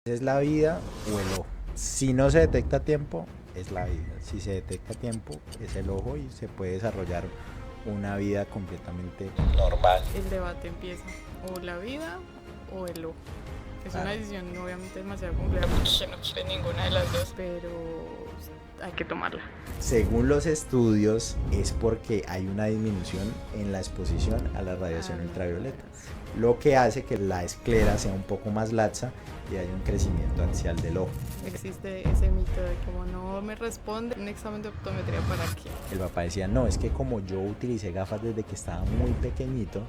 ¿Es la vida o el ojo? Si no se detecta a tiempo, es la vida. Si se detecta a tiempo, es el ojo y se puede desarrollar una vida completamente normal. El debate empieza, o la vida o el ojo. Es una Claro. decisión obviamente demasiado compleja porque no quiere ninguna de las dos, pero hay que tomarla. Según los estudios, es porque hay una disminución en la exposición a la radiación ultravioleta, lo que hace que la esclera sea un poco más laxa y haya un crecimiento axial del ojo. Existe ese mito de como no me responde un examen de optometría para qué. El papá decía, no, es que como yo utilicé gafas desde que estaba muy pequeñito,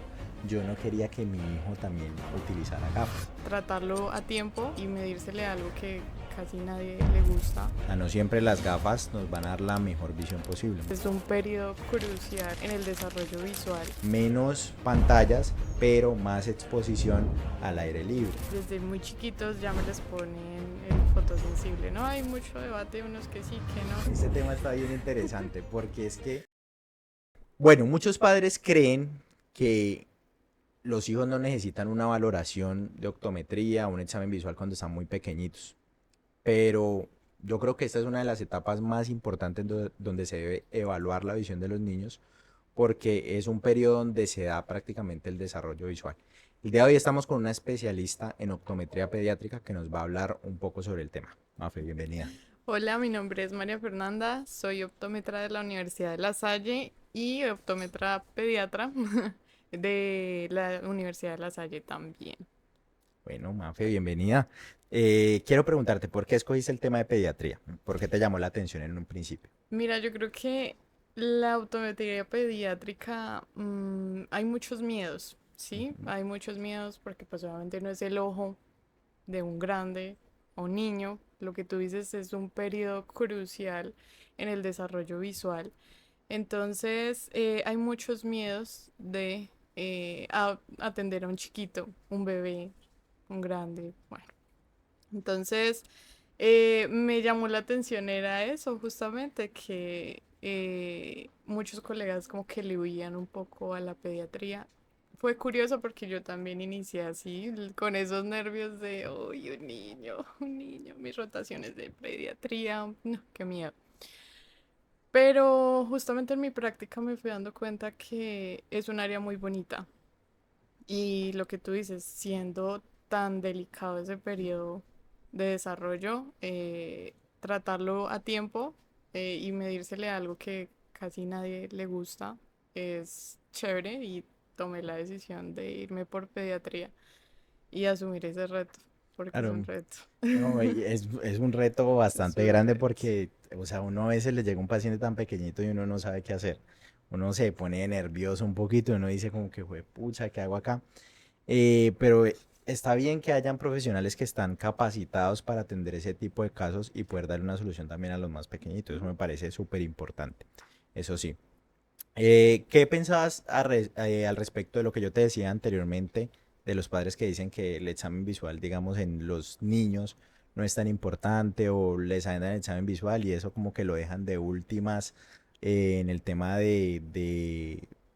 yo no quería que mi hijo también utilizara gafas. Tratarlo a tiempo y medírsele algo que casi nadie le gusta. No siempre las gafas nos van a dar la mejor visión posible. Es un periodo crucial en el desarrollo visual. Menos pantallas, pero más exposición al aire libre. Desde muy chiquitos ya me les ponen el fotosensible, ¿no? Hay mucho debate, unos que sí, que no. Este tema está bien interesante porque es que, bueno, muchos padres creen que los hijos no necesitan una valoración de optometría, un examen visual cuando están muy pequeñitos, pero yo creo que esta es una de las etapas más importantes donde se debe evaluar la visión de los niños porque es un periodo donde se da prácticamente el desarrollo visual. El día de hoy estamos con una especialista en optometría pediátrica que nos va a hablar un poco sobre el tema. Mafe, bienvenida. Hola, mi nombre es María Fernanda, soy optómetra de la Universidad de La Salle y optómetra pediatra de la Universidad de La Salle también. Bueno, Mafe, bienvenida. Quiero preguntarte, ¿por qué escogiste el tema de pediatría? ¿Por qué te llamó la atención en un principio? Mira, yo creo que la optometría pediátrica, hay muchos miedos, ¿sí? Ujú. Hay muchos miedos porque pues obviamente no es el ojo de un grande o niño. Lo que tú dices es un periodo crucial en el desarrollo visual. Entonces, hay muchos miedos de atender a un chiquito, un bebé, un grande, bueno. Entonces, me llamó la atención era eso, justamente, que muchos colegas como que le huían un poco a la pediatría. Fue curioso porque yo también inicié así, con esos nervios de, uy, un niño, mis rotaciones de pediatría, no, qué miedo. Pero justamente en mi práctica me fui dando cuenta que es un área muy bonita. Y lo que tú dices, siendo tan delicado ese periodo de desarrollo, tratarlo a tiempo y medírsele algo que casi nadie le gusta es chévere y tomé la decisión de irme por pediatría y asumir ese reto, porque es un Claro, reto. no, y es un reto Es bastante un grande reto. porque, o sea, uno a veces le llega un paciente tan pequeñito y uno no sabe qué hacer. Uno se pone nervioso un poquito y uno dice como que, pucha, ¿qué hago acá? Pero está bien que hayan profesionales que están capacitados para atender ese tipo de casos y poder darle una solución también a los más pequeñitos. Eso me parece súper importante. Eso sí. ¿Qué pensabas al respecto de lo que yo te decía anteriormente, de los padres que dicen que el examen visual, digamos, en los niños no es tan importante o les agendan el examen visual y eso como que lo dejan de últimas en el tema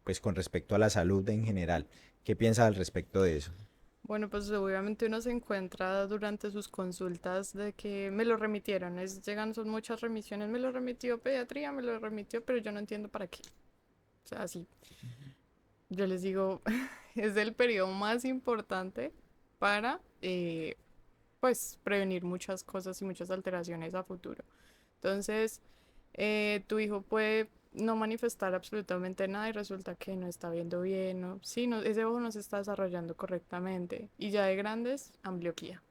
pues con respecto a la salud en general? ¿Qué piensas al respecto de eso? Bueno, pues obviamente uno se encuentra durante sus consultas de que me lo remitieron, llegan, son muchas remisiones, me lo remitió pediatría, me lo remitió, pero yo no entiendo para qué. O sea, así, yo les digo, es el periodo más importante para, pues, prevenir muchas cosas y muchas alteraciones a futuro. Entonces, tu hijo puede no manifestar absolutamente nada y resulta que no está viendo bien, o sí, no, ese ojo no se está desarrollando correctamente. Y ya de grandes, ambliopía.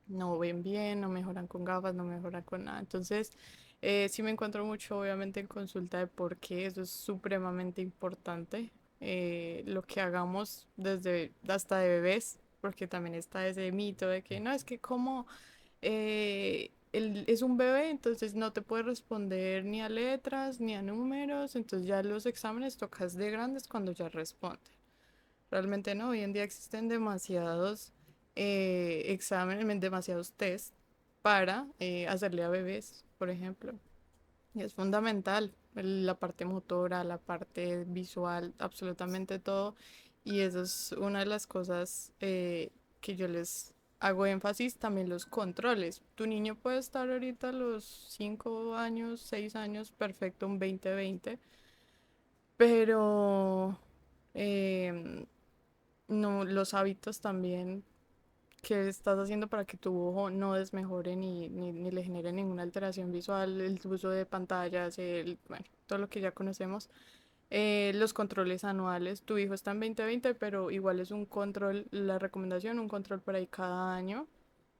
No ven bien, no mejoran con gafas, no mejoran con nada. Entonces, sí me encuentro mucho, obviamente, en consulta de por qué eso es supremamente importante. Lo que hagamos desde hasta de bebés, porque también está ese mito de que no, es que como él es un bebé, entonces no te puede responder ni a letras ni a números, entonces ya los exámenes tocas de grandes cuando ya responde. Realmente no, hoy en día existen demasiados exámenes, demasiados test para hacerle a bebés, por ejemplo. Y es fundamental la parte motora, la parte visual, absolutamente todo. Y eso es una de las cosas que yo les hago énfasis también los controles. Tu niño puede estar ahorita a los 5 años, 6 años, perfecto, un 20/20, pero em, no, los hábitos también que estás haciendo para que tu ojo no desmejore ni le genere ninguna alteración visual, el uso de pantallas, bueno, todo lo que ya conocemos. Los controles anuales, tu hijo está en 20/20, pero igual es un control, la recomendación, un control por ahí cada año,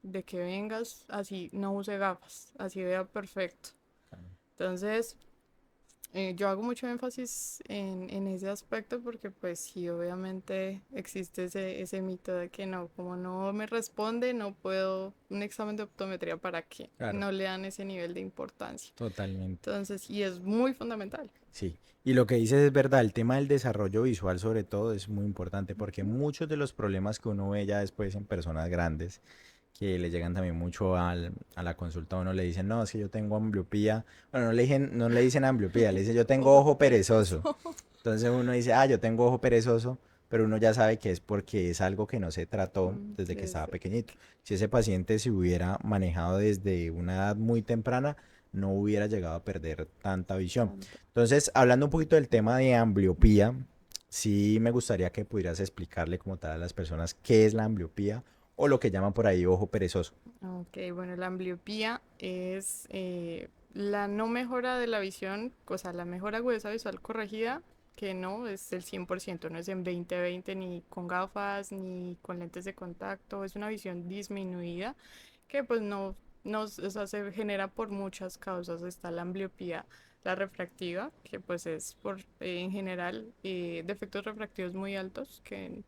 de que vengas, así no use gafas, así vea perfecto. Entonces, yo hago mucho énfasis en ese aspecto porque pues sí, obviamente existe ese mito de que no, como no me responde, no puedo, un examen de optometría para qué, Claro, no le dan ese nivel de importancia. totalmente. Entonces, y es muy fundamental. Sí, y lo que dices es verdad, el tema del desarrollo visual sobre todo es muy importante porque Ujú. muchos de los problemas que uno ve ya después en personas grandes, que le llegan también mucho a la consulta, a uno le dicen, no, es que yo tengo ambliopía, bueno, no le dicen ambliopía, le dicen yo tengo Ojo ojo perezoso. perezoso. Entonces uno dice, ah, yo tengo ojo perezoso, pero uno ya sabe que es porque es algo que no se trató desde que estaba Desde pequeñito. Si ese paciente se hubiera manejado desde una edad muy temprana, no hubiera llegado a perder tanta visión. tanto. Entonces, hablando un poquito del tema de ambliopía, sí me gustaría que pudieras explicarle como tal a las personas qué es la ambliopía o lo que llaman por ahí ojo perezoso. Ok, bueno, la ambliopía es la no mejora de la visión, o sea, la mejor agudeza visual corregida, que no es el 100%, no es en 20/20 ni con gafas ni con lentes de contacto, es una visión disminuida que pues no, o sea, se genera por muchas causas. Está la ambliopía, la refractiva, que pues es por en general defectos refractivos muy altos que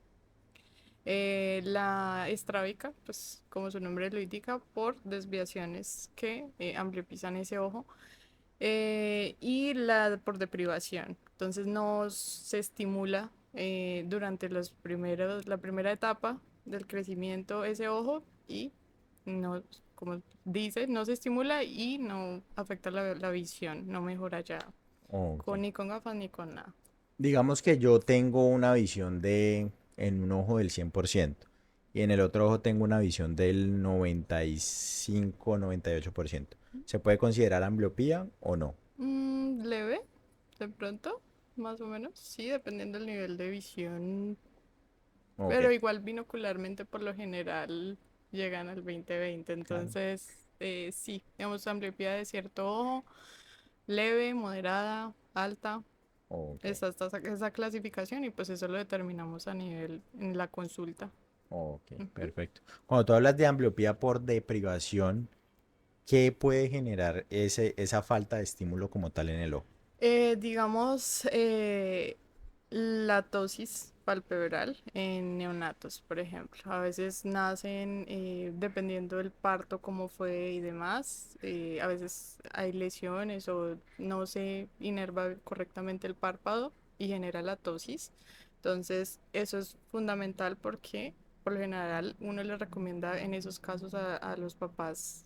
la estrábica, pues como su nombre lo indica, por desviaciones que ambliopizan ese ojo. Y la por deprivación. Entonces no se estimula durante la primera etapa del crecimiento ese ojo y no, como dice, no se estimula y no afecta la visión, no mejora ya Ok. ni con gafas ni con nada. Digamos que yo tengo una visión de en un ojo del 100% y en el otro ojo tengo una visión del 95-98%. ¿Se puede considerar ambliopía o no? Leve, de pronto, más o menos, sí, dependiendo del nivel de visión, Ok, pero igual binocularmente por lo general llegan al 20/20, claro. entonces sí, digamos ambliopía de cierto ojo, leve, moderada, alta, Ok, está esa clasificación y pues eso lo determinamos a nivel en la consulta. ok, Ujú. perfecto. Cuando tú hablas de ambliopía por deprivación, ¿qué puede generar esa falta de estímulo como tal en el ojo? Digamos, la tosis palpebral en neonatos, por ejemplo. A veces nacen, dependiendo del parto, cómo fue y demás. A veces hay lesiones o no se inerva correctamente el párpado y genera la tosis. Entonces, eso es fundamental porque, por lo general, uno le recomienda en esos casos a los papás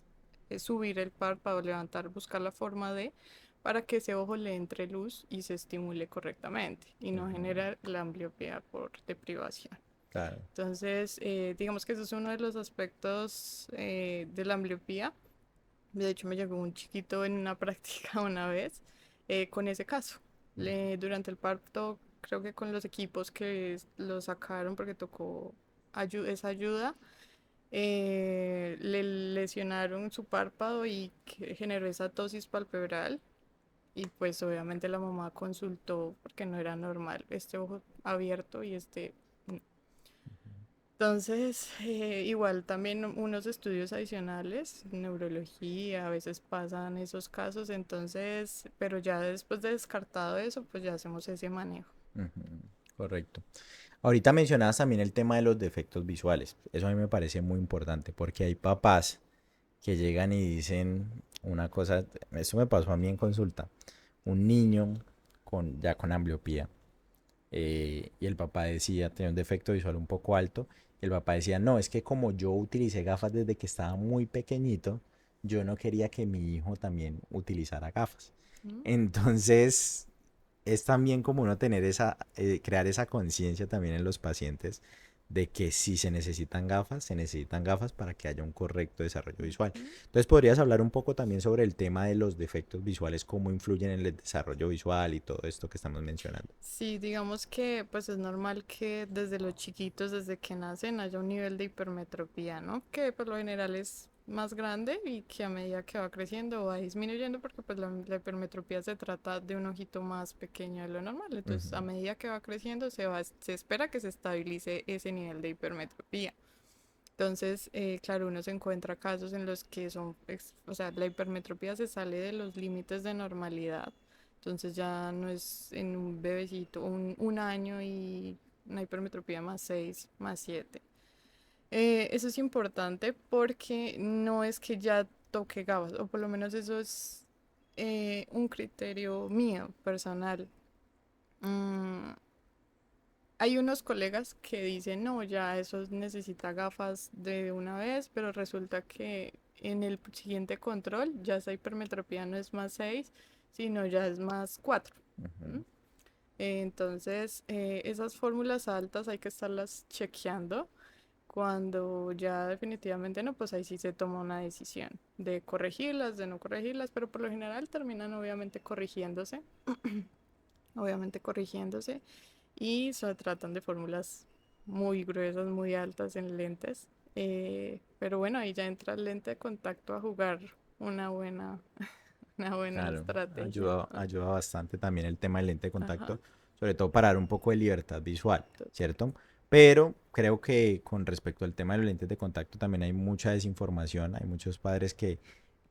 subir el párpado, levantar, buscar la forma de para que ese ojo le entre luz y se estimule correctamente y no Ujú, genera la ambliopía por deprivación. claro. Entonces, digamos que ese es uno de los aspectos de la ambliopía. De hecho, me llegó un chiquito en una práctica una vez con ese caso. Durante el parto, creo que con los equipos que lo sacaron porque tocó esa ayuda, le lesionaron su párpado y que generó esa tosis palpebral y pues obviamente la mamá consultó porque no era normal este ojo abierto y este no. Entonces, igual también unos estudios adicionales, neurología, a veces pasan esos casos, entonces, pero ya después de descartado eso, pues ya hacemos ese manejo. Ujú, correcto. Ahorita mencionabas también el tema de los defectos visuales. Eso a mí me parece muy importante porque hay papás que llegan y dicen una cosa, esto me pasó a mí en consulta, un niño ya con ambliopía y el papá decía, tenía un defecto visual un poco alto, y el papá decía, no, es que como yo utilicé gafas desde que estaba muy pequeñito, yo no quería que mi hijo también utilizara gafas. ¿Mm? Entonces, es también como uno tener crear esa conciencia también en los pacientes de que si se necesitan gafas para que haya un correcto desarrollo visual. Ujú. Entonces, ¿podrías hablar un poco también sobre el tema de los defectos visuales, cómo influyen en el desarrollo visual y todo esto que estamos mencionando? Sí, digamos que pues es normal que desde los chiquitos, desde que nacen, haya un nivel de hipermetropía, ¿no? Que por lo general es más grande y que a medida que va creciendo va disminuyendo porque pues la hipermetropía se trata de un ojito más pequeño de lo normal. Entonces, a Ujú, medida que va creciendo se espera que se estabilice ese nivel de hipermetropía. Entonces, claro, uno se encuentra casos en los que o sea, la hipermetropía se sale de los límites de normalidad. Entonces ya no es en un bebecito, un año y una hipermetropía más 6 más 7. Eso es importante porque no es que ya toque gafas, o por lo menos eso es un criterio mío, personal. Mm, Hay unos colegas que dicen, no, ya eso necesita gafas de una vez, pero resulta que en el siguiente control ya esa hipermetropía no es más 6 sino ya es más 4. ujú. Entonces, esas fórmulas altas hay que estarlas chequeando. Cuando ya definitivamente no, pues ahí sí se toma una decisión de corregirlas, de no corregirlas, pero por lo general terminan obviamente corrigiéndose y se tratan de fórmulas muy gruesas, muy altas en lentes. Pero bueno, ahí ya entra el lente de contacto a jugar una buena, una buena Claro, estrategia. ayuda bastante también el tema del lente de Ajá. contacto, sobre todo para dar un poco de libertad visual, ¿cierto? Pero creo que con respecto al tema de los lentes de contacto también hay mucha desinformación, hay muchos padres que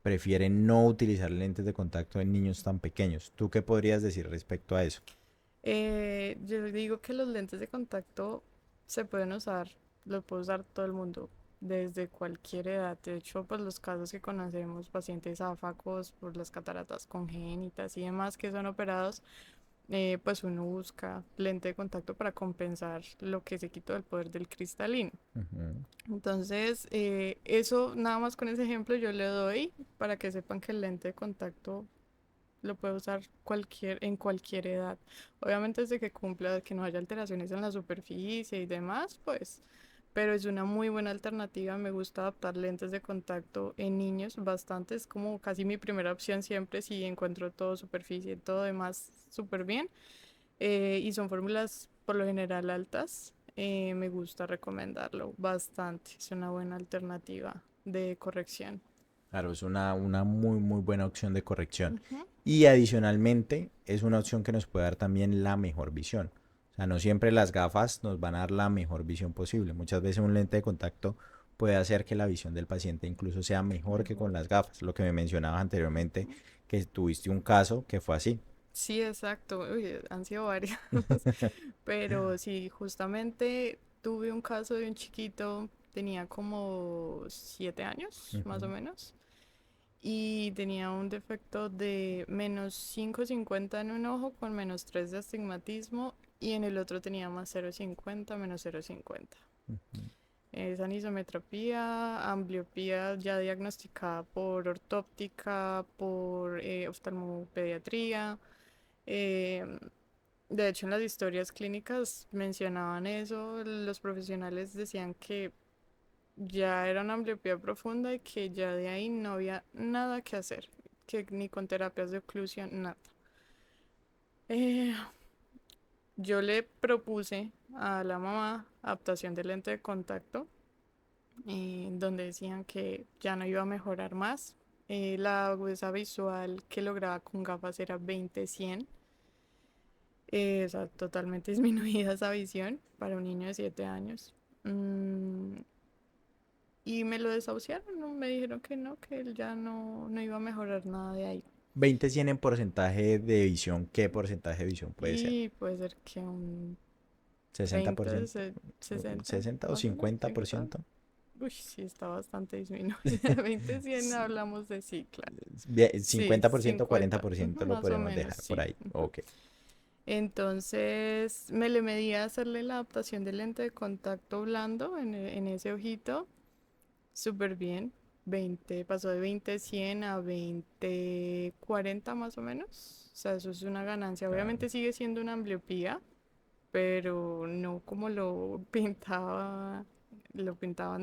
prefieren no utilizar lentes de contacto en niños tan pequeños. ¿Tú qué podrías decir respecto a eso? Yo digo que los lentes de contacto se pueden usar, lo puede usar todo el mundo, desde cualquier edad. De hecho, pues los casos que conocemos, pacientes áfacos por las cataratas congénitas y demás que son operados, pues uno busca lente de contacto para compensar lo que se quitó del poder del cristalino. Ujú. Entonces, eso nada más con ese ejemplo yo le doy para que sepan que el lente de contacto lo puede usar en cualquier edad. Obviamente desde que cumpla, que no haya alteraciones en la superficie y demás, pues, pero es una muy buena alternativa. Me gusta adaptar lentes de contacto en niños bastante. Es como casi mi primera opción siempre si encuentro todo superficie, todo demás súper bien. Y son fórmulas por lo general altas. Me gusta recomendarlo bastante. Es una buena alternativa de corrección. Claro, es una muy, muy buena opción de corrección. Ujú. Y adicionalmente, es una opción que nos puede dar también la mejor visión. O sea, no siempre las gafas nos van a dar la mejor visión posible. Muchas veces un lente de contacto puede hacer que la visión del paciente incluso sea mejor que con Mejor. las gafas. Lo que me mencionabas anteriormente, Ujú. que tuviste un caso que fue así. Sí, exacto. Uy, han sido varios. Pero sí, justamente tuve un caso de un chiquito, tenía como 7 años, más o Ujú. menos, y tenía un defecto de -5,50 en un ojo con -3 de astigmatismo y en el otro tenía más 0,50, -0,50. Ujú. Es anisometropía, ambliopía ya diagnosticada por ortóptica, por oftalmopediatría. em, de hecho, en las historias clínicas mencionaban eso, los profesionales decían que ya era una ambliopía profunda y que ya de ahí no había nada que hacer, que ni con terapias de oclusión, nada. Eh, yo le propuse a la mamá adaptación de lente de contacto, donde decían que ya no iba a mejorar más. La agudeza visual que lograba con gafas era 20/100. O sea, totalmente disminuida esa visión para un niño de 7 años. Mm, y me lo desahuciaron, ¿no? Me dijeron que no, que él ya no iba a mejorar nada de ahí. 20-100 en porcentaje de visión. ¿Qué porcentaje de visión puede ser? Y puede ser que un 30, 60%, 60, 60 o más o menos, 50. 50%. Uy, sí, está bastante disminuida. 20, 100 hablamos de sí, claro. Sí, 50%, 50, 40% lo más o podemos menos, dejar por sí. ahí. Ok. Entonces me le medí a hacerle la adaptación del lente de contacto blando en ese ojito. Súper bien. 20, pasó de 20/100 a 20/40 más o menos. O sea, eso es una ganancia. Claro. Obviamente sigue siendo una ambliopía, pero no como lo pintaban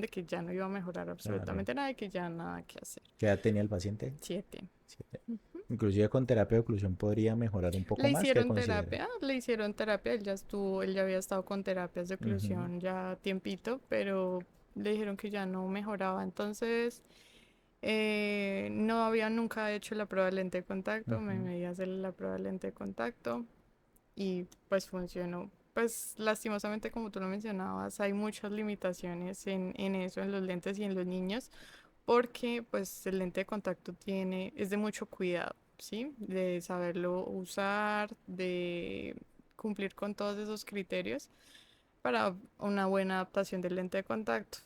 de que ya no iba a mejorar Claro. absolutamente nada y que ya nada que hacer. ¿Qué edad tenía el paciente? 7. 7. Inclusive con terapia de oclusión podría mejorar un poco más, ¿qué considera? Le hicieron terapia, él ya había estado con terapias de Ujú, oclusión ya tiempito, pero le dijeron que ya no mejoraba, entonces no había nunca hecho la prueba de lente de contacto, me ujú. medí a hacerle la prueba de lente de contacto y pues funcionó. Pues lastimosamente, como tú lo mencionabas, hay muchas limitaciones en eso, en los lentes y en los niños, porque pues el lente de contacto es de mucho cuidado, ¿sí? De saberlo usar, de cumplir con todos esos criterios para una buena adaptación del lente de contacto.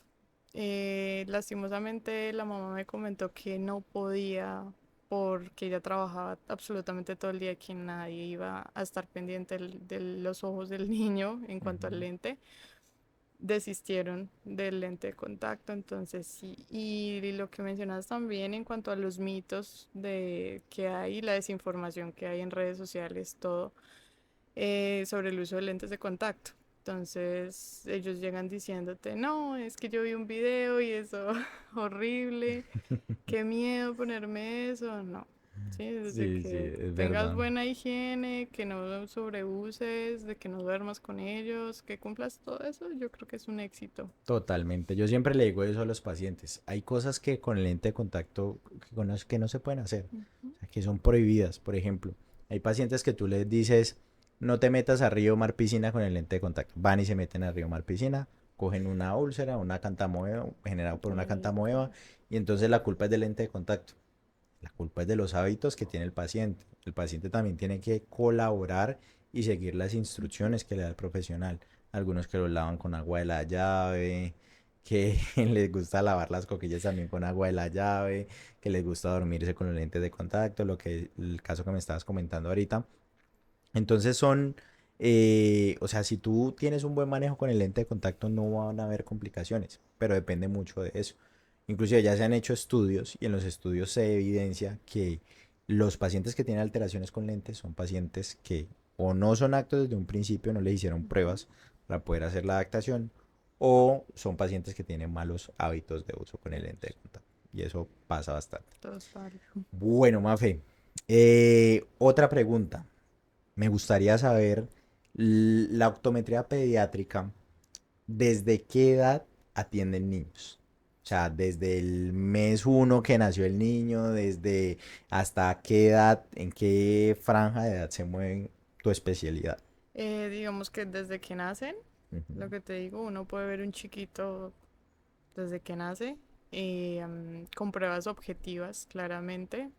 Lastimosamente la mamá me comentó que no podía porque ella trabajaba absolutamente todo el día, que nadie iba a estar pendiente de los ojos del niño en cuanto al Ujú. lente. Desistieron del lente de contacto, entonces sí. Y lo que mencionas también en cuanto a los mitos de que hay, la desinformación que hay en redes sociales, todo sobre el uso de lentes de contacto. Entonces ellos llegan diciéndote, no, es que yo vi un video y eso horrible, qué miedo ponerme eso. No, sí, desde Sí, sí, que es tengas verdad. buena higiene, que no sobreuses, de que no duermas con ellos, que cumplas todo eso, yo creo que es un éxito. Totalmente. Yo siempre le digo eso a los pacientes. Hay cosas que con el lente de contacto que no se pueden hacer, Ujú. o sea, que son prohibidas. Por ejemplo, hay pacientes que tú les dices, no te metas a río, mar, piscina con el lente de contacto. Van y se meten a río, mar, piscina, cogen una úlcera, una cantamoeba, generado por una Ay, cantamoeba, Dios. y entonces la culpa es del lente de contacto. La culpa es de los hábitos que tiene el paciente. El paciente también tiene que colaborar y seguir las Ujú. instrucciones que le da el profesional. Algunos que lo lavan con agua de la llave, que les gusta lavar las coquillas también con agua de la llave, que les gusta dormirse con los lentes de contacto, lo que el caso que me estabas comentando ahorita. Entonces o sea, si tú tienes un buen manejo con el lente de contacto no van a haber complicaciones, pero depende mucho de eso. Inclusive ya se han hecho estudios y en los estudios se evidencia que los pacientes que tienen alteraciones con lentes son pacientes que o no son aptos desde un principio, no les hicieron Ujú. pruebas para poder hacer la adaptación, o son pacientes que tienen malos hábitos de uso con el lente de contacto. Y eso pasa bastante. Total. Bueno, Mafe, otra pregunta. Me gustaría saber la optometría pediátrica, ¿desde qué edad atienden niños? O sea, desde el mes uno que nació el niño, desde hasta qué edad, en qué franja de edad se mueve tu especialidad. Digamos que desde que nacen, Ujú, lo que te digo, uno puede ver un chiquito desde que nace, con pruebas objetivas, claramente.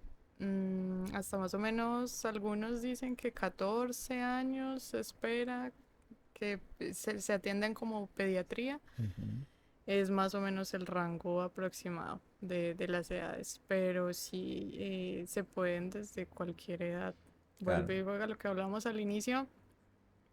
Hasta más o menos algunos dicen que 14 años se espera que se atiendan como pediatría. ujú. Es más o menos el rango aproximado de las edades, pero sí se pueden desde cualquier edad. Claro. Vuelve y juega lo que hablábamos al inicio,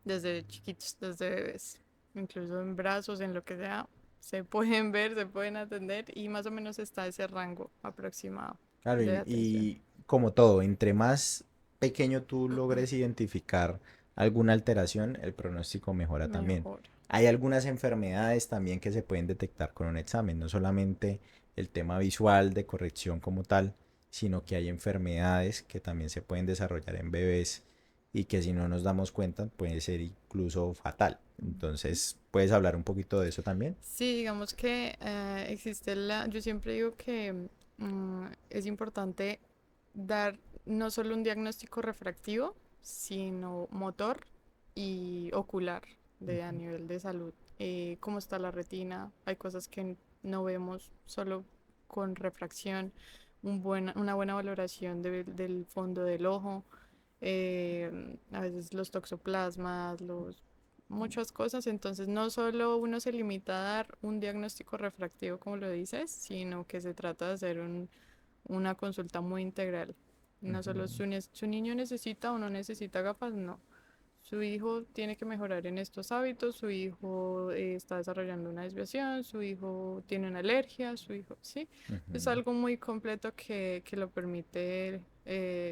desde chiquitos, desde bebés, incluso en brazos, en lo que sea, se pueden ver, se pueden atender y más o menos está ese rango aproximado Claro, de atención. y como todo, entre más pequeño tú logres identificar alguna alteración, el pronóstico mejora también. Mejor. Hay algunas enfermedades también que se pueden detectar con un examen, no solamente el tema visual de corrección como tal, sino que hay enfermedades que también se pueden desarrollar en bebés y que si no nos damos cuenta puede ser incluso fatal. Ujú. Entonces, ¿puedes hablar un poquito de eso también? Sí, digamos que yo siempre digo que es importante dar no solo un diagnóstico refractivo, sino motor y ocular de a Ujú, nivel de salud. Cómo está la retina, hay cosas que no vemos solo con refracción, una buena valoración del fondo del ojo, a veces los toxoplasmas, muchas cosas, entonces no solo uno se limita a dar un diagnóstico refractivo, como lo dices, sino que se trata de hacer una consulta muy integral. No solo ujú. su niño necesita o no necesita gafas, no. su hijo tiene que mejorar en estos hábitos, su hijo está desarrollando una desviación, su hijo tiene una alergia, su hijo, sí, es Ujú. algo muy completo que lo permite,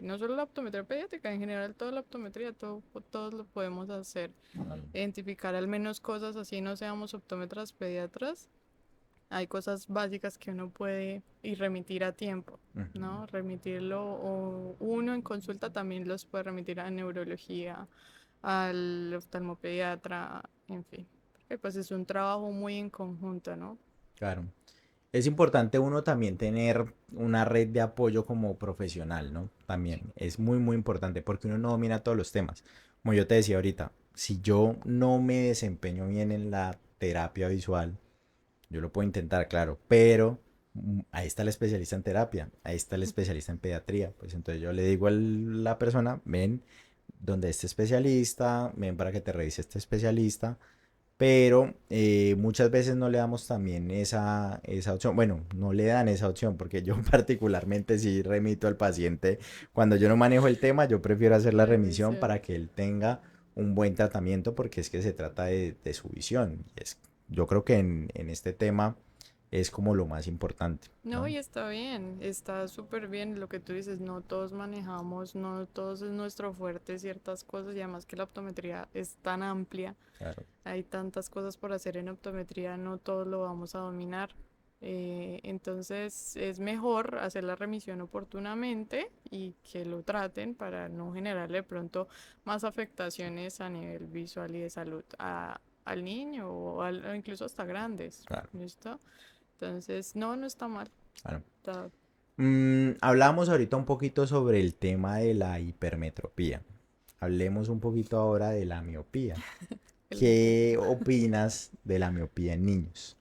no solo la optometría pediátrica, en general toda la optometría, todos lo podemos hacer, Claro. identificar al menos cosas así, no seamos optómetras pediatras, hay cosas básicas que uno puede y remitir a tiempo, Ujú. ¿no? Remitirlo o uno en consulta también los puede remitir a neurología, al oftalmopediatra, en fin. Porque pues es un trabajo muy en conjunto, ¿no? Claro. Es importante uno también tener una red de apoyo como profesional, ¿no? También es muy, muy importante porque uno no domina todos los temas. Como yo te decía ahorita, si yo no me desempeño bien en la terapia visual, yo lo puedo intentar, claro, pero ahí está el especialista en terapia, ahí está el especialista en pediatría. Pues entonces yo le digo a la persona, ven donde este especialista, ven para que te revise este especialista, pero muchas veces no le damos también esa opción. Bueno, no le dan esa opción porque yo particularmente sí remito al paciente. Cuando yo no manejo el tema, yo prefiero hacer la remisión para Revisión. que él tenga un buen tratamiento porque es que se trata de su visión. Yo creo que en este tema es como lo más importante, No, ¿no? y está bien, está súper bien lo que tú dices, no todos manejamos, no todos es nuestro fuerte ciertas cosas y además que la optometría es tan amplia, Claro, hay tantas cosas por hacer en optometría, no todos lo vamos a dominar. Entonces es mejor hacer la remisión oportunamente y que lo traten para no generarle de pronto más afectaciones a nivel visual y de salud al niño o incluso hasta grandes. claro, ¿Listo? Entonces, no, no está mal. claro. Está Hablamos ahorita un poquito sobre el tema de la hipermetropía. Hablemos un poquito ahora de la miopía. el boom. ¿Qué opinas de la miopía en niños?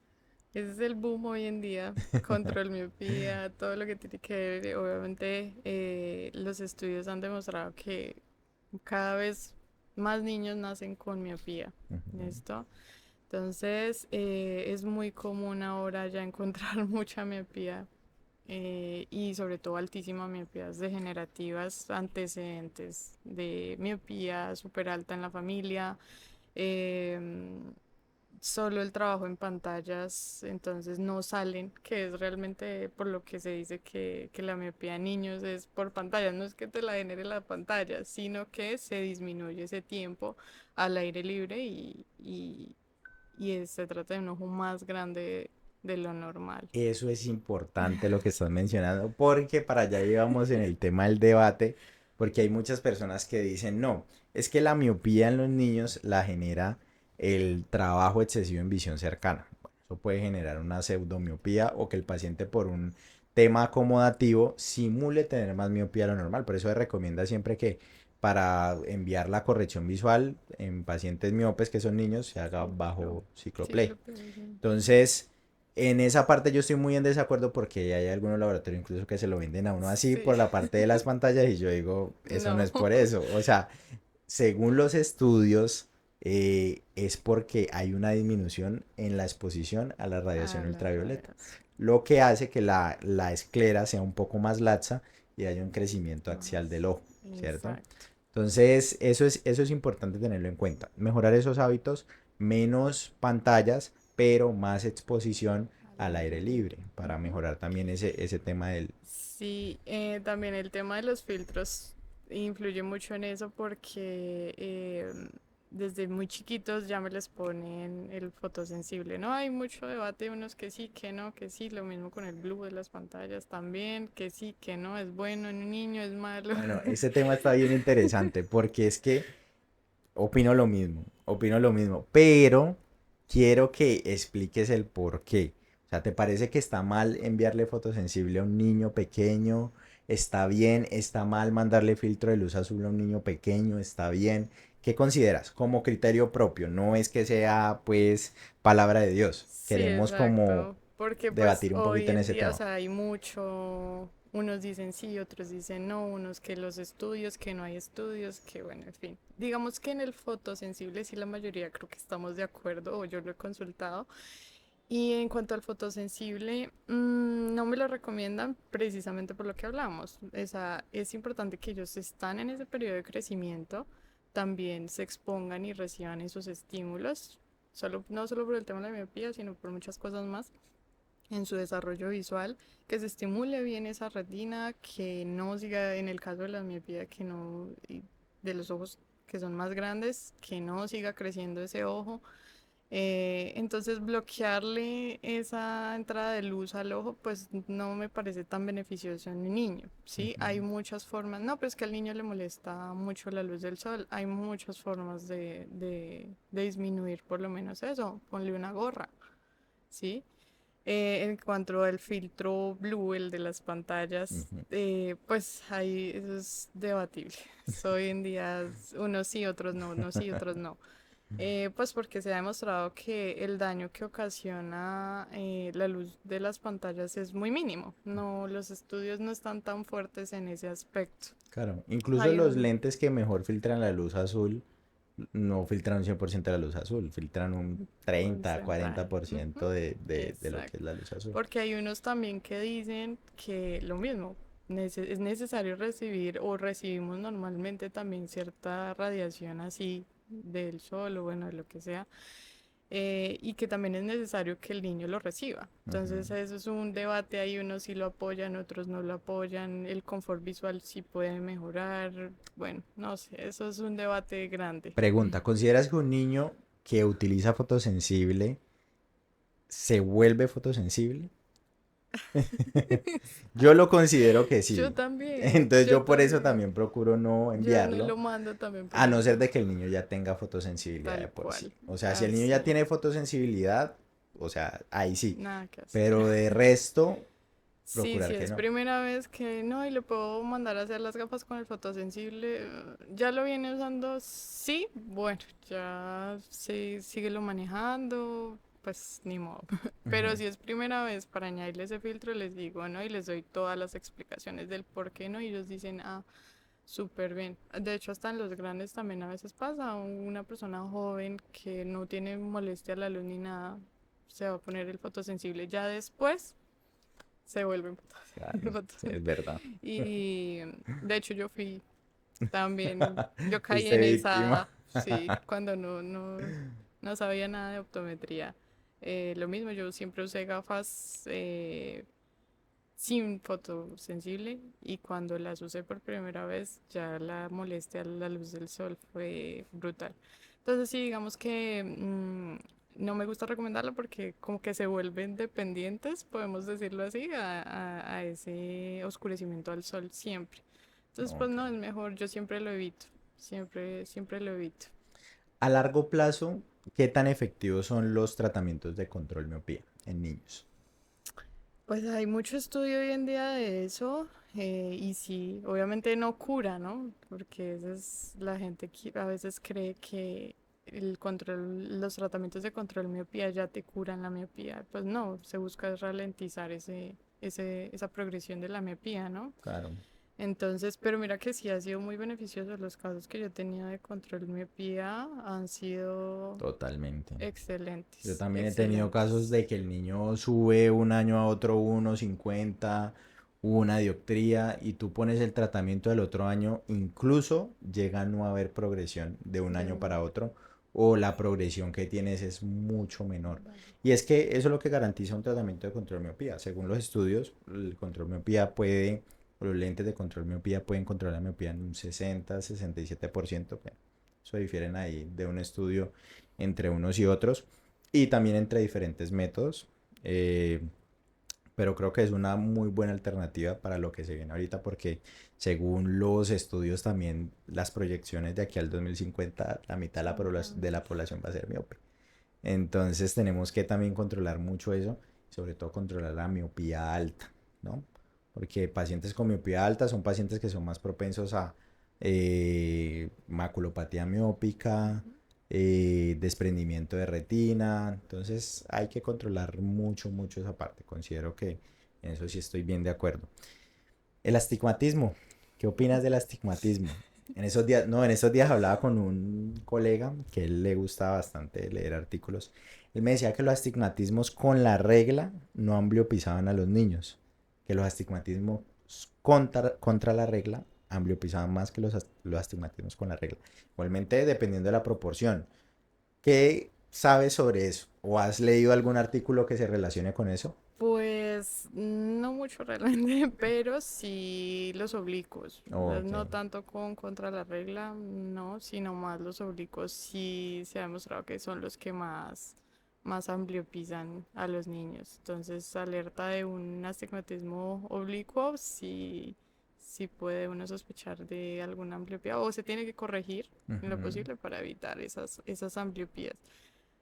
Ese es el boom hoy en día. Control miopía, todo lo que tiene que ver. Obviamente, los estudios han demostrado que cada vez más niños nacen con miopía. Ujú. ¿Listo? Entonces, es muy común ahora ya encontrar mucha miopía y sobre todo altísima miopías degenerativas, antecedentes de miopía súper alta en la familia. em, Solo el trabajo en pantallas, entonces no salen, que es realmente por lo que se dice que la miopía en niños es por pantallas, no es que te la genere la pantalla, sino que se disminuye ese tiempo al aire libre se trata de un ojo más grande de lo normal. Eso es importante lo que estás mencionando, porque para allá íbamos en el tema del debate, porque hay muchas personas que dicen, no, es que la miopía en los niños la genera el trabajo excesivo en visión cercana. Bueno, eso puede generar una pseudomiopía o que el paciente por un tema acomodativo simule tener más miopía de lo normal. Por eso se recomienda siempre que para enviar la corrección visual en pacientes miopes que son niños se haga bajo cicloplay. Ciclo, sí. Entonces, en esa parte yo estoy muy en desacuerdo porque hay algunos laboratorios incluso que se lo venden a uno así Sí, por la parte de las pantallas y yo digo, eso no no. es por eso. O sea, según los estudios, es porque hay una disminución en la exposición a la A radiación la ultravioleta, radiación. lo que hace que la esclera sea un poco más laxa y haya un crecimiento axial del Más. ojo, ¿cierto? Exacto. Entonces, eso es importante tenerlo en cuenta. Mejorar esos hábitos, menos pantallas, pero más exposición Al al aire aire libre, libre. para Ujú. mejorar también ese tema del... Sí, también el tema de los filtros influye mucho en eso porque desde muy chiquitos ya me les ponen el fotosensible, ¿no? Hay mucho debate, unos que sí, que no, que sí, lo mismo con el blue de las pantallas también, que sí, que no, es bueno en un niño, es malo. Bueno, ese tema está bien interesante porque es que opino lo mismo, pero quiero que expliques el por qué. O sea, ¿te parece que está mal enviarle fotosensible a un niño pequeño? ¿Está bien? ¿Está mal mandarle filtro de luz azul a un niño pequeño? ¿Está bien? ¿Qué consideras como criterio propio? No es que sea, pues, palabra de Dios. Sí, Queremos como exacto, porque pues debatir un hoy poquito en en ese día, o tema. sea, hay mucho, unos dicen sí, otros dicen no, unos que los estudios, que no hay estudios, que bueno, en fin. Digamos que en el fotosensible sí la mayoría creo que estamos de acuerdo, o yo lo he consultado. Y en cuanto al fotosensible, no me lo recomiendan precisamente por lo que hablamos. O sea, es importante que ellos están en ese periodo de crecimiento. también se expongan y reciban esos estímulos, no solo por el tema de la miopía, sino por muchas cosas más en su desarrollo visual, que se estimule bien esa retina, que no siga, en el caso de la miopía, que no, y de los ojos que son más grandes, que no siga creciendo ese ojo. Entonces bloquearle esa entrada de luz al ojo, pues no me parece tan beneficioso en un niño, ¿sí? Ujú. Hay muchas formas, no, pero es que al niño le molesta mucho la luz del sol, hay muchas formas de disminuir por lo menos eso, ponle una gorra, ¿sí? En cuanto al filtro blue, el de las pantallas, Ujú. pues ahí eso es debatible. Hoy en día unos sí, otros no, unos sí, otros no. Pues porque se ha demostrado que el daño que ocasiona la luz de las pantallas es muy mínimo. No, los estudios no están tan fuertes en ese aspecto. Claro, incluso Hay los un, lentes que mejor filtran la luz azul no filtran un 100% de la luz azul, filtran un 30, porcentaje. 40% Ujú, de lo que es exacto. la luz azul. Porque hay unos también que dicen que lo mismo, es necesario recibir o recibimos normalmente también cierta radiación así del sol o bueno, de lo que sea, y que también es necesario que el niño lo reciba. Ujú. Entonces eso es un debate ahí, unos sí lo apoyan, otros no lo apoyan, el confort visual sí puede mejorar, bueno, no sé, eso es un debate grande. Pregunta, ¿consideras que un niño que utiliza fotosensible se vuelve fotosensible? Yo lo considero que Yo sí. también, Entonces yo yo por eso también. también procuro no Yo no enviarlo, lo mando también por a no eso, ser de que el niño ya tenga fotosensibilidad de tal por sí. cual, O sea, si el niño ya así, tiene fotosensibilidad, o sea, ahí sí. nada que hacer. Pero de resto, Sí, sí, procurar que es no. primera vez que no, y le puedo mandar a hacer las gafas con el fotosensible. Ya lo viene usando, sí, bueno, ya sí, síguelo manejando, pues ni modo. Pero Ujú. si es primera vez para añadirle ese filtro, les digo, ¿no? Y les doy todas las explicaciones del por qué no, y ellos dicen, ah, súper bien. De hecho, hasta en los grandes también a veces pasa, una persona joven que no tiene molestia a la luz ni nada, se va a poner el fotosensible. Ya después se vuelven Claro, sí, fotos. es verdad. Y de hecho yo fui también, yo caí Fuiste en víctima. esa, sí, cuando no sabía nada de optometría. Lo mismo, yo siempre usé gafas sin fotosensible y cuando las usé por primera vez ya la molestia a la luz del sol fue brutal. Entonces sí, digamos que no me gusta recomendarlo porque como que se vuelven dependientes, podemos decirlo así, a ese oscurecimiento al sol siempre. Entonces pues Ok. no, es mejor, yo siempre lo evito, siempre lo evito. A largo plazo, ¿qué tan efectivos son los tratamientos de control miopía en niños? Pues hay mucho estudio hoy en día de eso, y sí, obviamente no cura, ¿no? Porque esa es la gente que a veces cree que el control, los tratamientos de control miopía ya te curan la miopía. Pues no, se busca ralentizar esa progresión de la miopía, ¿no? Claro, Entonces, pero mira que sí ha sido muy beneficioso. Los casos que yo tenía de control miopía han sido totalmente. Yo excelentes, también he tenido casos excelentes. de que el niño sube un año a otro 1,50, una dioptría, y tú pones el tratamiento del otro año, incluso llega a no haber progresión de un De año una. para otro, o la progresión que tienes es mucho menor. Vale. Y es que eso es lo que garantiza un tratamiento de control miopía. Según los estudios, el control miopía puede, o los lentes de control miopía pueden controlar la miopía en un 60-67%. Eso difieren ahí de un estudio entre unos y otros, y también entre diferentes métodos. eh, pero creo que es una muy buena alternativa para lo que se viene ahorita, porque según los estudios también las proyecciones de aquí al 2050, la mitad de de la población va a ser miope. Entonces tenemos que también controlar mucho eso, sobre todo controlar la miopía alta, ¿no? Porque pacientes con miopía alta son pacientes que son más propensos a maculopatía miópica, Ujú. desprendimiento de retina. Entonces hay que controlar mucho, mucho esa parte. Considero que en eso sí estoy bien de acuerdo. El astigmatismo. ¿Qué opinas del astigmatismo? En esos días, no, en esos días hablaba con un colega que a él le gusta bastante leer artículos. Él me decía que los astigmatismos con la regla no ambliopizaban a los niños, que los astigmatismos contra la regla ambliopizaban más que los astigmatismos con la regla. Igualmente, dependiendo de la proporción. ¿Qué sabes sobre eso? ¿O has leído algún artículo que se relacione con eso? Pues no mucho realmente, pero sí los oblicuos. Ok, No tanto con contra la regla, no, sino más los oblicuos. Sí se ha demostrado que son los que más ambliopizan a los niños. Entonces, alerta de un astigmatismo oblicuo, sí puede uno sospechar de alguna ambliopía o se tiene que corregir en lo ujú. posible para evitar esas ambliopías.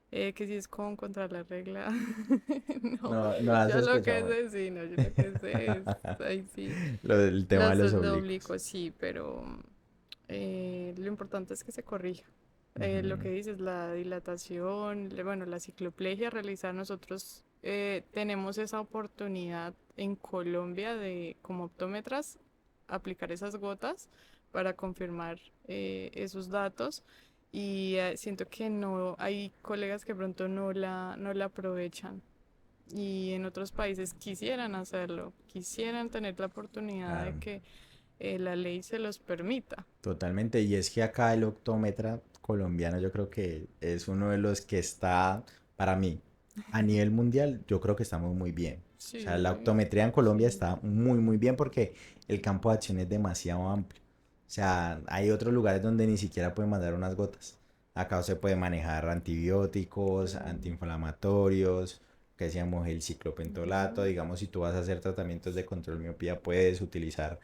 Que si es con contra la regla. No, No, no has yo lo sospechado que mucho. sé, sí, no, yo lo que sé es, ahí sí, Lo del tema de los lo oblicuos. oblicuo, sí, pero lo importante es que se corrija. Lo Ujú. que dices, la dilatación, bueno, la cicloplegia, realizar nosotros tenemos esa oportunidad en Colombia de, como optómetras, aplicar esas gotas para confirmar esos datos y siento que no, hay colegas que pronto no la aprovechan y en otros países quisieran hacerlo, quisieran tener la oportunidad de Claro, que la ley se los permita. totalmente. Y es que acá el optómetra colombiano yo creo que es uno de los que está, para mí, a nivel mundial, yo creo que estamos muy bien. O sea, la Sí, optometría en Colombia sí. está muy, muy bien porque el campo de acción es demasiado amplio. O sea, hay otros lugares donde ni siquiera pueden mandar unas gotas. Acá se puede manejar antibióticos, Mm, antiinflamatorios, que decíamos el ciclopentolato. ujú, Digamos, si tú vas a hacer tratamientos de control miopía, puedes utilizar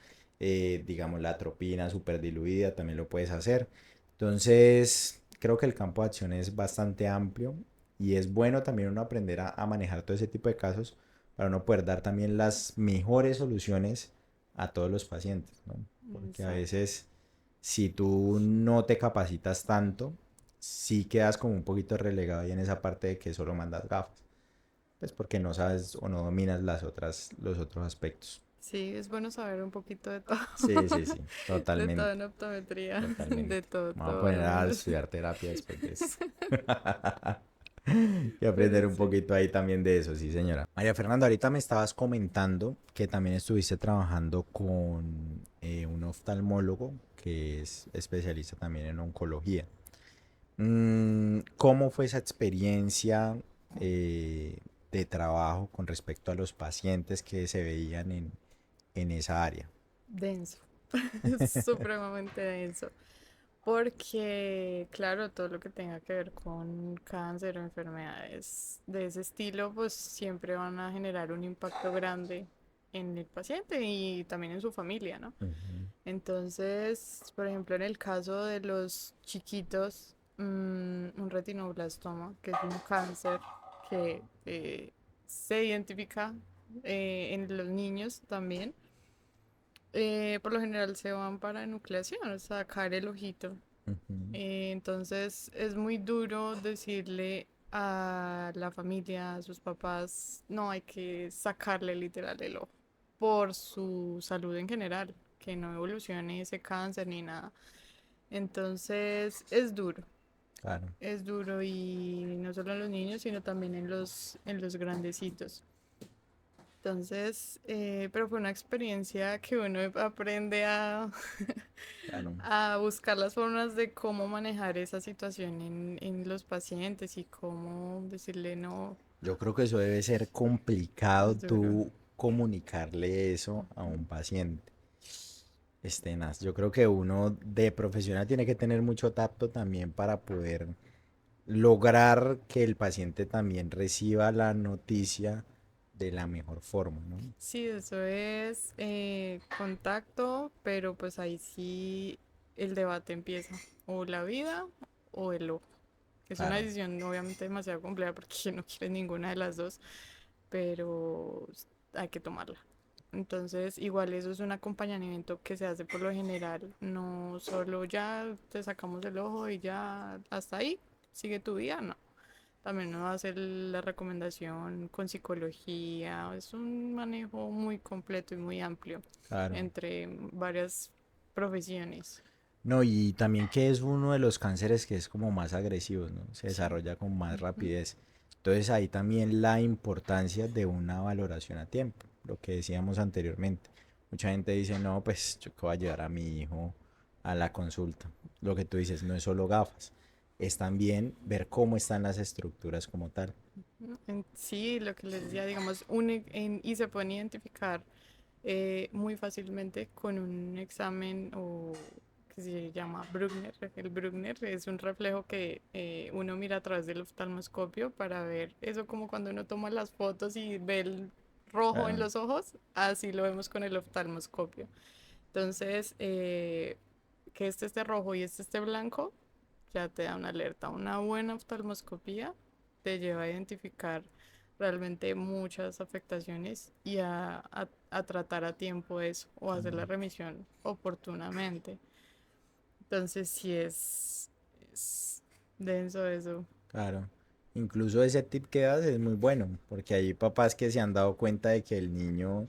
digamos, la atropina super diluida, también lo puedes hacer. Entonces, creo que el campo de acción es bastante amplio y es bueno también uno aprender a manejar todo ese tipo de casos para uno poder dar también las mejores soluciones a todos los pacientes, ¿no? Porque a exacto. veces, si tú no te capacitas tanto, sí quedas como un poquito relegado ahí en esa parte de que solo mandas gafas, pues porque no sabes o no dominas los otros aspectos. Sí, es bueno saber un poquito de todo. Sí, sí, sí, De todo totalmente, en optometría. De totalmente. todo, Me voy a todo poner a hablamos. estudiar terapia después de esto. Y aprender Pero un sí. poquito ahí también de eso, sí, señora. María Fernanda, ahorita me estabas comentando que también estuviste trabajando con un oftalmólogo que es especialista también en oncología. ¿Cómo fue esa experiencia de trabajo con respecto a los pacientes que se veían en esa área? Denso. Es supremamente denso. Porque, claro, todo lo que tenga que ver con cáncer o enfermedades de ese estilo, pues siempre van a generar un impacto grande en el paciente y también en su familia, ¿no? Ujú. Entonces, por ejemplo, en el caso de los chiquitos, un retinoblastoma, que es un cáncer que se identifica en los niños también, por lo general se van para enucleación, o sea, sacar el ojito. Ujú. Entonces es muy duro decirle a la familia, a sus papás, no, hay que sacarle literal el ojo por su salud en general, que no evolucione ese cáncer ni nada. Entonces Claro. es duro y no solo en los niños, sino también en los grandecitos. Entonces, pero fue una experiencia que uno aprende Claro. a buscar las formas de cómo manejar esa situación en los pacientes y cómo decirle no, Yo creo que eso debe ser complicado es duro. tú comunicarle eso a un paciente. Estenas, yo creo que uno de profesional tiene que tener mucho tacto también para poder lograr que el paciente también reciba la noticia de la mejor forma, ¿no? Sí, eso es contacto, pero pues ahí sí el debate empieza, o la vida o el ojo. Es una Claro, decisión obviamente demasiado compleja porque no quieres ninguna de las dos, pero hay que tomarla. Entonces, igual eso es un acompañamiento que se hace por lo general, no solo ya te sacamos el ojo y ya hasta ahí, sigue tu vida, no. También nos hace la recomendación con psicología, es un manejo muy completo y muy amplio claro. entre varias profesiones. No, y también que es uno de los cánceres que es como más agresivos, ¿no? Se Sí. desarrolla con más Ujú. rapidez. Entonces ahí también la importancia de una valoración a tiempo, lo que decíamos anteriormente. Mucha gente dice, no, pues yo que voy a llevar a mi hijo a la consulta. Lo que tú dices no es solo gafas, es también ver cómo están las estructuras como tal. Sí, lo que les decía, digamos, y se pueden identificar muy fácilmente con un examen o que se llama Brugner. El Brugner es un reflejo que uno mira a través del oftalmoscopio para ver eso, como cuando uno toma las fotos y ve el rojo en Claro. los ojos, así lo vemos con el oftalmoscopio. Entonces, que este esté rojo y este esté blanco, ya te da una alerta. Una buena oftalmoscopía te lleva a identificar realmente muchas afectaciones y a tratar a tiempo eso o hacer la Mm, remisión oportunamente. Entonces, sí es denso eso. claro. Incluso ese tip que das es muy bueno, porque hay papás que se han dado cuenta de que el niño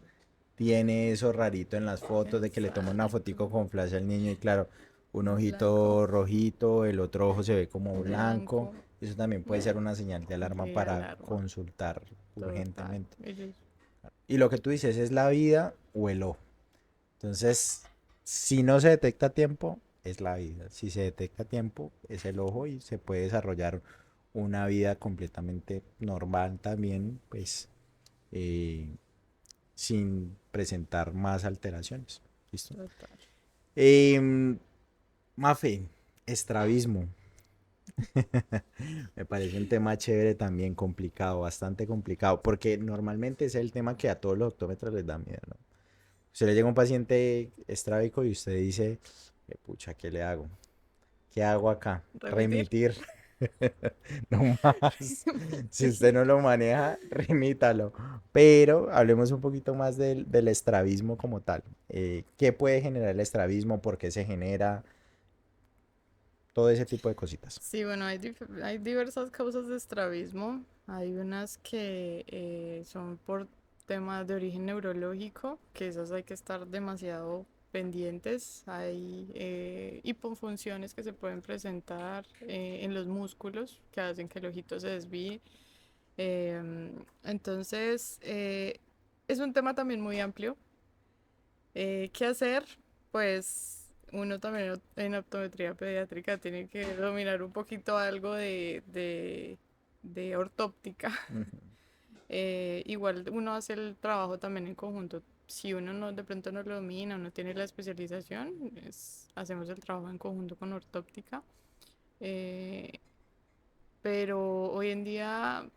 tiene eso rarito en las fotos, de que le toma una Exacto. fotico con flash al niño y claro, un Blanco, ojito rojito, el otro ojo se ve como blanco. blanco, Eso también puede ser una señal de alarma de para alarma. consultar Total. urgentemente. Ellos, Y lo que tú dices es la vida o el ojo. Entonces, si no se detecta a tiempo, es la vida. Si se detecta a tiempo, es el ojo y se puede desarrollar una vida completamente normal también, pues eh, sin presentar más alteraciones. ¿Listo? total. Em, Mafe, estrabismo. Me parece un tema chévere también, complicado, bastante complicado, porque normalmente es el tema que a todos los optómetros les da miedo, ¿no? Usted le llega un paciente estrábico y usted dice, pucha, ¿qué le hago? ¿Qué hago acá? Remitir. Remitir. No más. Si usted Sí. no lo maneja, remítalo. Pero hablemos un poquito más del estrabismo como tal. ¿Qué puede generar el estrabismo? ¿Por qué se genera? Todo ese tipo de cositas. Sí, bueno, hay diversas causas de estrabismo. Hay unas que son por temas de origen neurológico, que esas hay que estar demasiado pendientes. Hay hipofunciones que se pueden presentar en los músculos que hacen que el ojito se desvíe. Entonces, es un tema también muy amplio. ¿Qué hacer? Pues uno también en optometría pediátrica tiene que dominar un poquito algo de ortóptica. Ujú. Igual uno hace el trabajo también en conjunto. Si uno no, de pronto no lo domina, no tiene la especialización, hacemos el trabajo en conjunto con ortóptica. Eh, pero hoy en día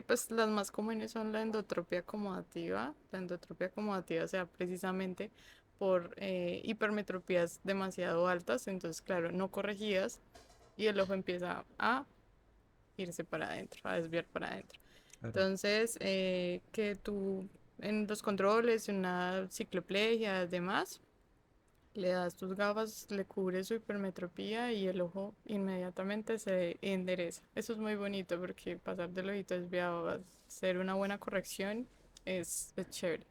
pues las más comunes son la endotropia acomodativa. La endotropia acomodativa se da precisamente por hipermetropías demasiado altas, entonces claro, no corregidas y el ojo empieza a irse para adentro, a desviar para adentro. Claro. Entonces, que tú en los controles, en una cicloplegia, demás, le das tus gafas, le cubres su hipermetropía y el ojo inmediatamente se endereza. Eso es muy bonito porque pasar del ojito desviado a ser una buena corrección es chévere.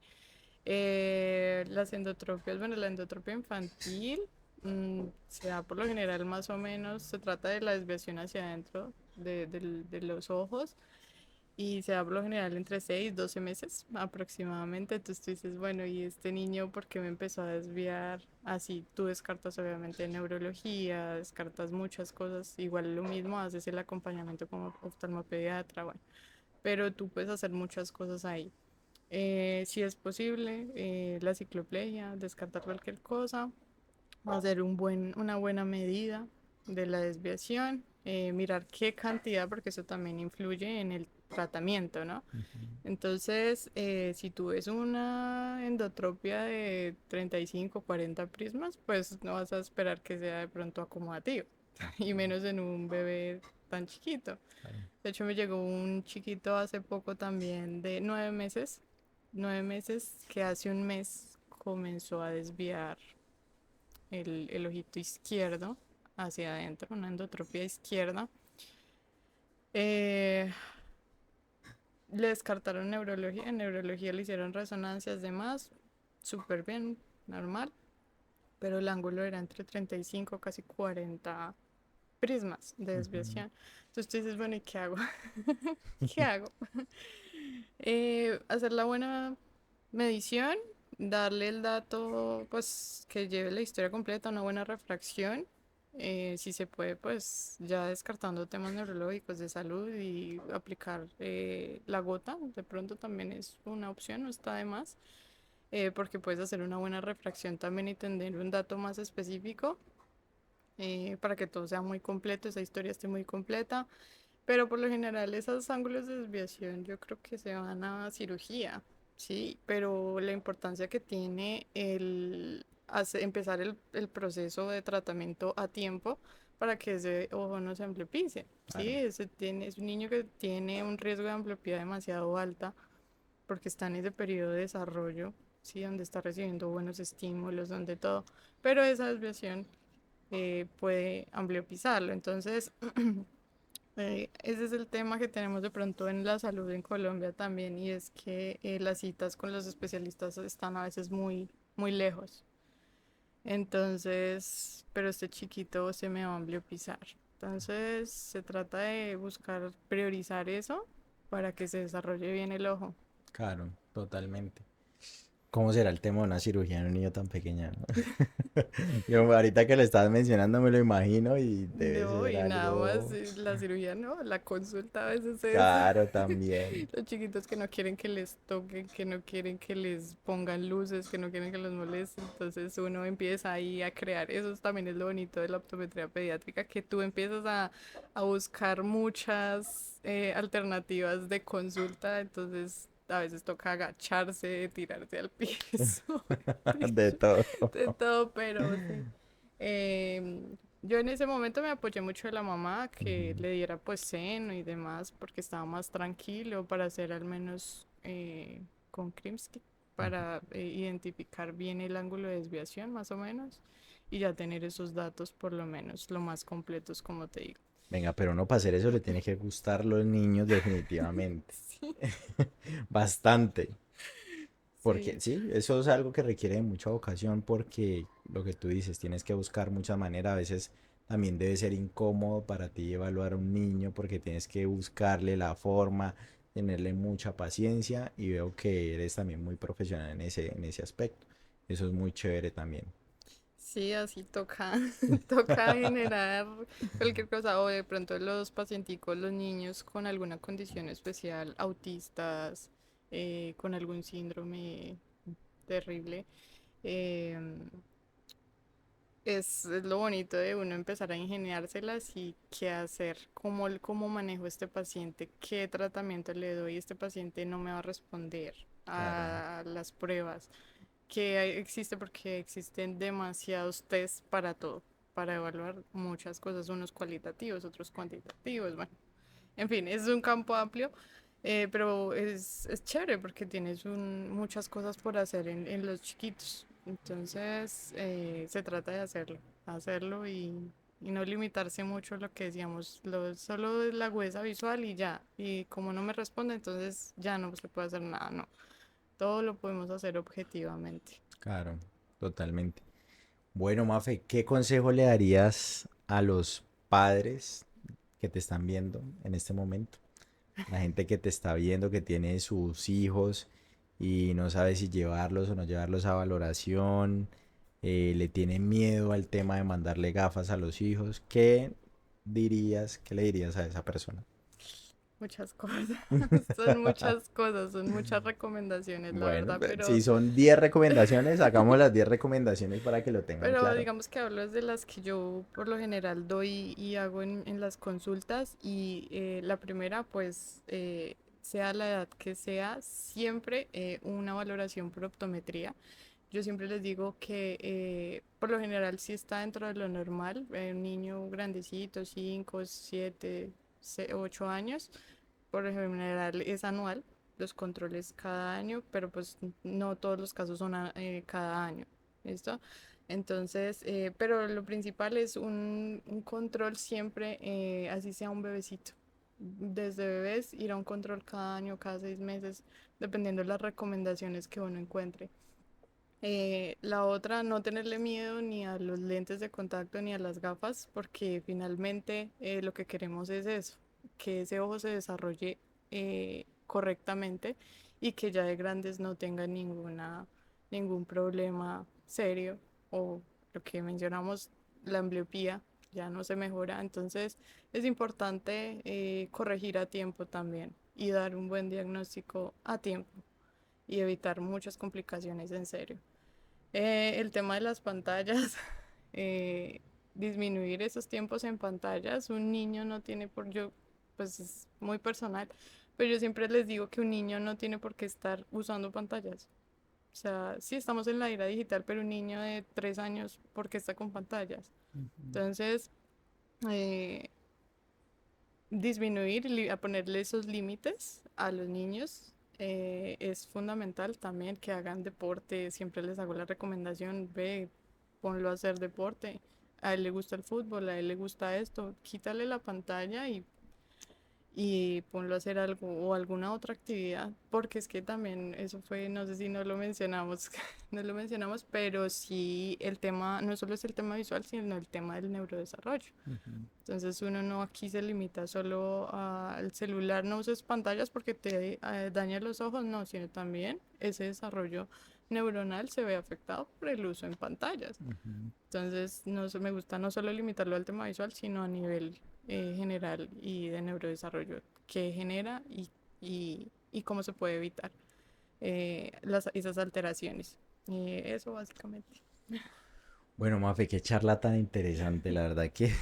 Las endotropias, bueno, la endotropia infantil se da por lo general más o menos, se trata de la desviación hacia adentro de los ojos y se da por lo general entre 6 y 12 meses aproximadamente. Entonces tú dices, bueno, ¿y este niño por qué me empezó a desviar? Así tú descartas obviamente neurología, descartas muchas cosas. Igual lo mismo, haces el acompañamiento como oftalmopediatra, bueno. Pero tú puedes hacer muchas cosas ahí. Si es posible, la cicloplegia, descartar cualquier cosa, hacer una buena medida de la desviación, mirar qué cantidad, porque eso también influye en el tratamiento, ¿no? Entonces, si tú ves una endotropia de 35 40 prismas, pues no vas a esperar que sea de pronto acomodativo, y menos en un bebé tan chiquito. Claro. De hecho, me llegó un chiquito hace poco también de 9 meses, 9 meses, que hace un mes comenzó a desviar el ojito izquierdo hacia adentro, una endotropia izquierda. Eh, Le descartaron neurología, en neurología le hicieron resonancias demás, súper bien, normal, pero el ángulo era entre 35 casi 40 prismas de Ujú. desviación. Entonces tú dices, bueno, ¿y qué hago? ¿Qué hago? Hacer la buena medición darle el dato, pues que lleve la historia completa, una buena refracción. Si se puede, pues ya descartando temas neurológicos de salud y aplicar la gota, de pronto también es una opción, no está de más, porque puedes hacer una buena refracción también y tener un dato más específico para que todo sea muy completo, esa historia esté muy completa. Pero por lo general esos ángulos de desviación yo creo que se van a cirugía, sí, pero la importancia que tiene empezar el proceso de tratamiento a tiempo para que ese ojo no se ampliopice, sí, Claro. es un niño que tiene un riesgo de ambliopía demasiado alta porque está en ese periodo de desarrollo, sí, donde está recibiendo buenos estímulos, donde todo, pero esa desviación puede ambliopizarlo, entonces ese es el tema que tenemos de pronto en la salud en Colombia también, y es que las citas con los especialistas están a veces muy lejos. Entonces, pero este chiquito se me va a ambliopizar. Entonces, se trata de buscar priorizar eso para que se desarrolle bien el ojo. Claro, totalmente. ¿Cómo será el tema de una cirugía en un niño tan pequeño, no? Yo ahorita que lo estabas mencionando me lo imagino y debe No, ser y nada más algo la cirugía no, la consulta a veces es caro también. los chiquitos que no quieren que les toquen, que no quieren que les pongan luces, que no quieren que los molesten. Entonces uno empieza ahí a crear. Eso también es lo bonito de la optometría pediátrica, que tú empiezas a buscar muchas alternativas de consulta. Entonces a veces toca agacharse, tirarse al piso, De todo. de todo, pero sí. Yo en ese momento me apoyé mucho de la mamá que Ujú. le diera pues seno y demás porque estaba más tranquilo para hacer al menos con Krimsky para identificar bien el ángulo de desviación más o menos y ya tener esos datos por lo menos lo más completos como te digo. Venga, pero no para hacer eso le tiene que gustar los niños definitivamente. Sí, Bastante. Porque sí. sí, eso es algo que requiere de mucha vocación porque lo que tú dices, tienes que buscar muchas maneras. A veces también debe ser incómodo para ti evaluar a un niño porque tienes que buscarle la forma, tenerle mucha paciencia y veo que eres también muy profesional en ese aspecto. Eso es muy chévere también. Sí, así toca, toca generar cualquier cosa, o de pronto los pacienticos, los niños con alguna condición especial, autistas, con algún síndrome terrible, em, es lo bonito de uno empezar a ingeniárselas y qué hacer, cómo manejo este paciente, qué tratamiento le doy, este paciente no me va a responder Claro, a las pruebas existe porque existen demasiados test para todo, para evaluar muchas cosas, unos cualitativos, otros cuantitativos, bueno, en fin, es un campo amplio, pero es chévere porque tienes muchas cosas por hacer en los chiquitos, entonces se trata de hacerlo y no limitarse mucho a lo que decíamos, solo la agudeza visual y ya, y como no me responde, entonces ya no se puede hacer nada, no, todo lo podemos hacer objetivamente. claro, totalmente. Bueno, Mafe, ¿qué consejo le darías a los padres que te están viendo en este momento? La gente que te está viendo, que tiene sus hijos y no sabe si llevarlos o no llevarlos a valoración, le tiene miedo al tema de mandarle gafas a los hijos. ¿Qué dirías, qué le dirías a esa persona? Muchas cosas, son muchas recomendaciones, la Bueno, verdad, si son 10 recomendaciones, sacamos las 10 recomendaciones para que lo tengan pero claro. digamos que hablo de las que yo por lo general doy y hago en las consultas y la primera pues sea la edad que sea, siempre una valoración por optometría. Yo siempre les digo que por lo general si está dentro de lo normal, un niño grandecito, 5 7 8 años, por lo general es anual, los controles cada año, pero pues no todos los casos son cada año, ¿listo? Entonces, pero lo principal es un control siempre, así sea un bebecito. Desde bebés, ir a un control cada año, cada 6 meses, dependiendo de las recomendaciones que uno encuentre. La otra, no tenerle miedo ni a los lentes de contacto ni a las gafas, porque finalmente lo que queremos es eso, que ese ojo se desarrolle correctamente y que ya de grandes no tenga ninguna ningún problema serio o lo que mencionamos, la ambliopía ya no se mejora. Entonces es importante corregir a tiempo también y dar un buen diagnóstico a tiempo y evitar muchas complicaciones en serio. El tema de las pantallas, eh, disminuir esos tiempos en pantallas, un niño no tiene por yo, pues es muy personal, pero yo siempre les digo que un niño no tiene por qué estar usando pantallas. O sea, sí estamos en la era digital, pero un niño de 3 años, ¿por qué está con pantallas? Ujú. Entonces, eh, disminuir, a ponerle esos límites a los niños. Es fundamental también que hagan deporte. Siempre les hago la recomendación, ve, ponlo a hacer deporte. A él le gusta el fútbol, a él le gusta esto, quítale la pantalla y ponlo a hacer algo o alguna otra actividad, porque es que también eso fue, no sé si no lo mencionamos, no lo mencionamos, pero sí el tema, no solo es el tema visual, sino el tema del neurodesarrollo. Ujú. Entonces uno no aquí se limita solo al celular, no uses pantallas porque te daña los ojos, no, sino también ese desarrollo neuronal se ve afectado por el uso en pantallas. Ujú. Entonces me gusta no solo limitarlo al tema visual, sino a nivel general y de neurodesarrollo que genera y cómo se puede evitar esas alteraciones. Eso básicamente. Bueno, Mafe, qué charla tan interesante, la verdad que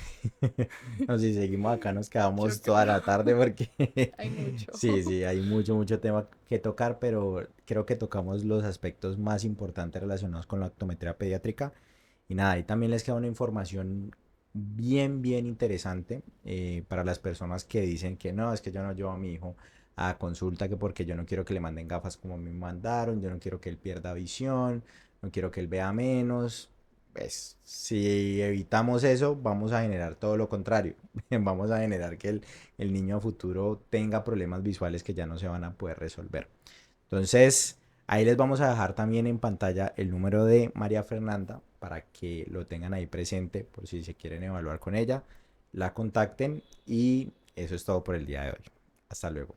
no, si seguimos acá nos Yo quedamos toda creo, la tarde porque hay mucho. sí, sí, hay mucho, mucho tema que tocar, pero creo que tocamos los aspectos más importantes relacionados con la optometría pediátrica. Y nada, ahí también les queda una información bien, bien interesante para las personas que dicen que no, es que yo no llevo a mi hijo a consulta, que porque yo no quiero que le manden gafas como me mandaron, yo no quiero que él pierda visión, no quiero que él vea menos. Pues si evitamos eso, vamos a generar todo lo contrario. Vamos a generar que el niño a futuro tenga problemas visuales que ya no se van a poder resolver. Entonces, ahí les vamos a dejar también en pantalla el número de María Fernanda para que lo tengan ahí presente por si se quieren evaluar con ella, la contacten y eso es todo por el día de hoy. Hasta luego.